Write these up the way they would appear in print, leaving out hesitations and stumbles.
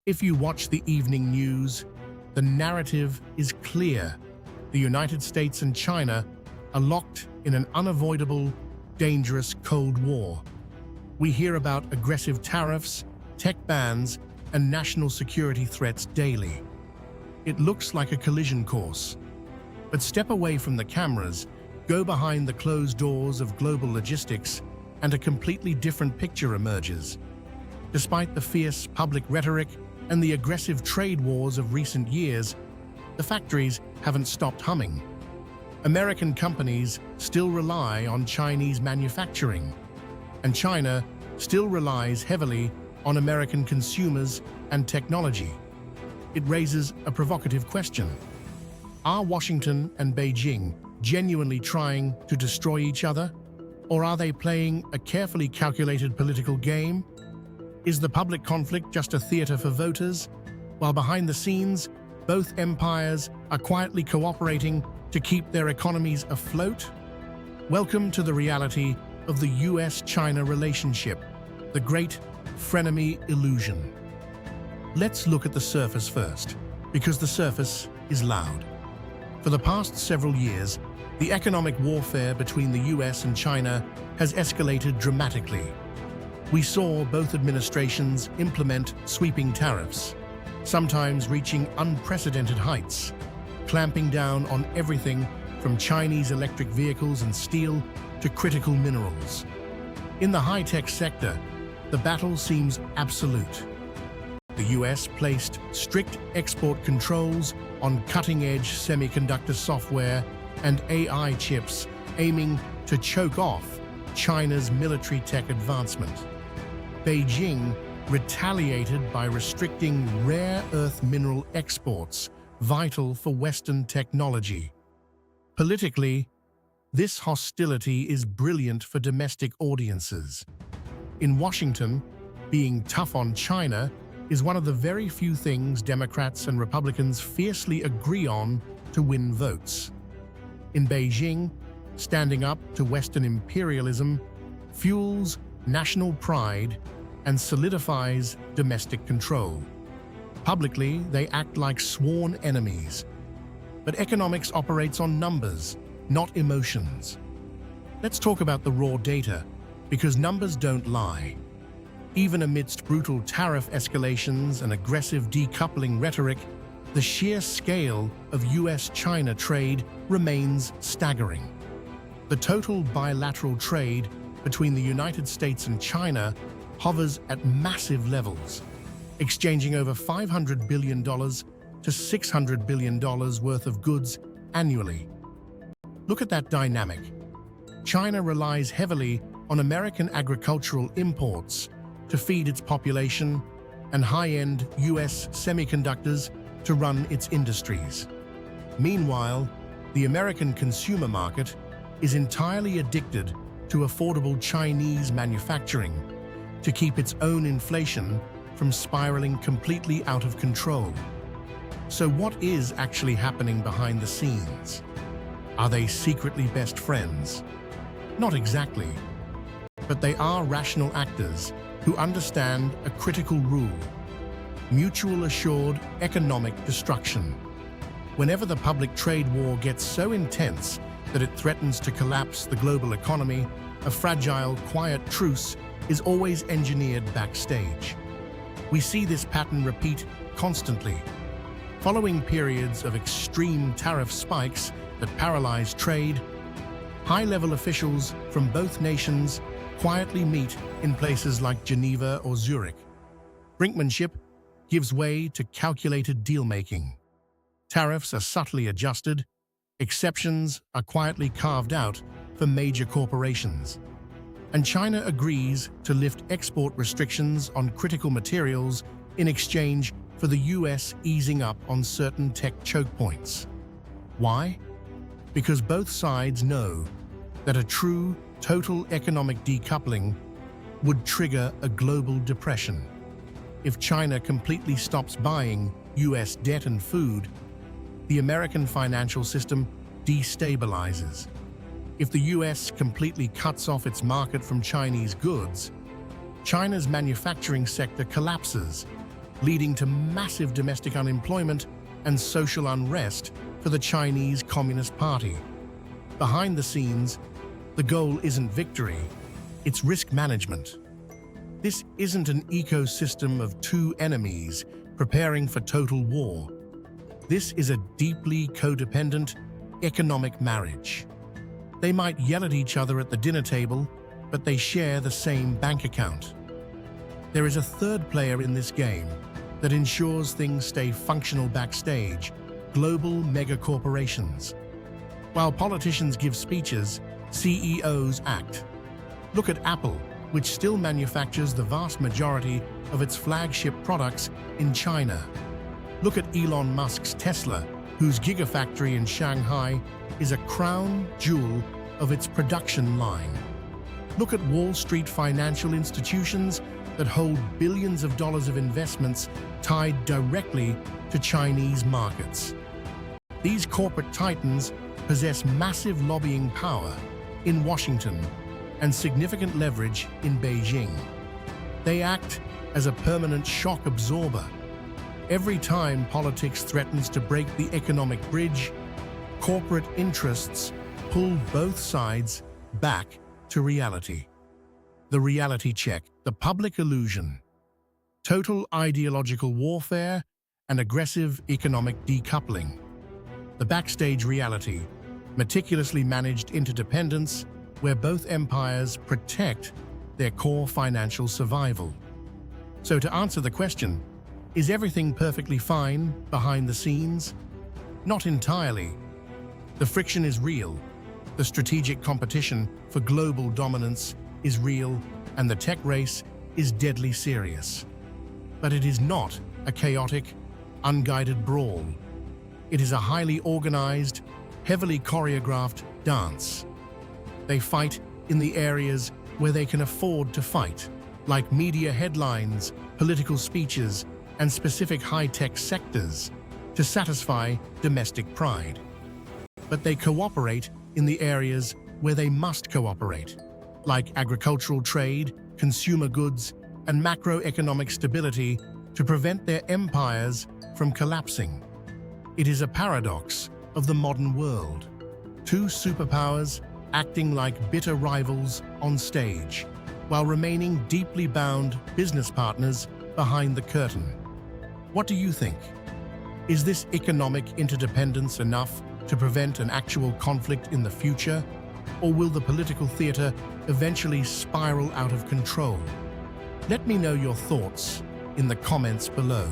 If you watch the evening news, the narrative is clear. The United States and China are locked in an unavoidable, dangerous Cold War. We hear about aggressive tariffs, tech bans, and national security threats daily. It looks like a collision course. But step away from the cameras, go behind the closed doors of global logistics, and a completely different picture emerges. Despite the fierce public rhetoric and the aggressive trade wars of recent years, the factories haven't stopped humming. American companies still rely on Chinese manufacturing, and China still relies heavily on American consumers and technology. It raises a provocative question. Are Washington and Beijing genuinely trying to destroy each other? Or are they playing a carefully calculated political game? Is the public conflict just a theater for voters, while behind the scenes, both empires are quietly cooperating to keep their economies afloat? Welcome to the reality of the US-China relationship, the great Frenemy Illusion. Let's look at the surface first, because the surface is loud. For the past several years, the economic warfare between the US and China has escalated dramatically. We saw both administrations implement sweeping tariffs, sometimes reaching unprecedented heights, clamping down on everything from Chinese electric vehicles and steel to critical minerals. In the high-tech sector, the battle seems absolute. The US placed strict export controls on cutting-edge semiconductor software and AI chips, aiming to choke off China's military tech advancement. Beijing retaliated by restricting rare earth mineral exports, vital for Western technology. Politically, this hostility is brilliant for domestic audiences. In Washington, being tough on China is one of the very few things Democrats and Republicans fiercely agree on to win votes. In Beijing, standing up to Western imperialism fuels national pride and solidifies domestic control. Publicly, they act like sworn enemies. But economics operates on numbers, not emotions. Let's talk about the raw data, because numbers don't lie. Even amidst brutal tariff escalations and aggressive decoupling rhetoric, the sheer scale of US-China trade remains staggering. The total bilateral trade between the United States and China hovers at massive levels, exchanging over $500 billion to $600 billion worth of goods annually. Look at that dynamic. China relies heavily on American agricultural imports to feed its population and high-end US semiconductors to run its industries. Meanwhile, the American consumer market is entirely addicted to affordable Chinese manufacturing to keep its own inflation from spiraling completely out of control. So what is actually happening behind the scenes? Are they secretly best friends? Not exactly. But they are rational actors who understand a critical rule: mutual assured economic destruction. Whenever the public trade war gets so intense that it threatens to collapse the global economy, a fragile, quiet truce is always engineered backstage. We see this pattern repeat constantly. Following periods of extreme tariff spikes that paralyze trade, high-level officials from both nations quietly meet in places like Geneva or Zurich. Brinkmanship gives way to calculated deal-making. Tariffs are subtly adjusted, exceptions are quietly carved out for major corporations. And China agrees to lift export restrictions on critical materials in exchange for the US easing up on certain tech choke points. Why? Because both sides know that a true, total economic decoupling would trigger a global depression. If China completely stops buying US debt and food, the American financial system destabilizes. If the US completely cuts off its market from Chinese goods, China's manufacturing sector collapses, leading to massive domestic unemployment and social unrest for the Chinese Communist Party. Behind the scenes, the goal isn't victory, it's risk management. This isn't an ecosystem of two enemies preparing for total war. This is a deeply codependent economic marriage. They might yell at each other at the dinner table, but they share the same bank account. There is a third player in this game that ensures things stay functional backstage: global megacorporations. While politicians give speeches, CEOs act. Look at Apple, which still manufactures the vast majority of its flagship products in China. Look at Elon Musk's Tesla, whose gigafactory in Shanghai is a crown jewel of its production line. Look at Wall Street financial institutions that hold billions of dollars of investments tied directly to Chinese markets. These corporate titans possess massive lobbying power in Washington and significant leverage in Beijing. They act as a permanent shock absorber. Every time politics threatens to break the economic bridge, corporate interests pull both sides back to reality. The reality check, the public illusion, total ideological warfare, and aggressive economic decoupling. The backstage reality, meticulously managed interdependence, where both empires protect their core financial survival. So to answer the question, is everything perfectly fine behind the scenes? Not entirely. The friction is real. The strategic competition for global dominance is real, and the tech race is deadly serious. But it is not a chaotic, unguided brawl. It is a highly organized, heavily choreographed dance. They fight in the areas where they can afford to fight, like media headlines, political speeches, and specific high-tech sectors, to satisfy domestic pride. But they cooperate in the areas where they must cooperate, like agricultural trade, consumer goods, and macroeconomic stability, to prevent their empires from collapsing. It is a paradox of the modern world. Two superpowers acting like bitter rivals on stage, while remaining deeply bound business partners behind the curtain. What do you think? Is this economic interdependence enough to prevent an actual conflict in the future? Or will the political theater eventually spiral out of control? Let me know your thoughts in the comments below.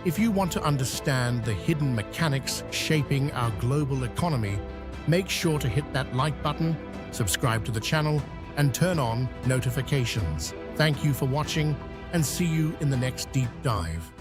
If you want to understand the hidden mechanics shaping our global economy, make sure to hit that like button, subscribe to the channel, and turn on notifications. Thank you for watching, and see you in the next deep dive.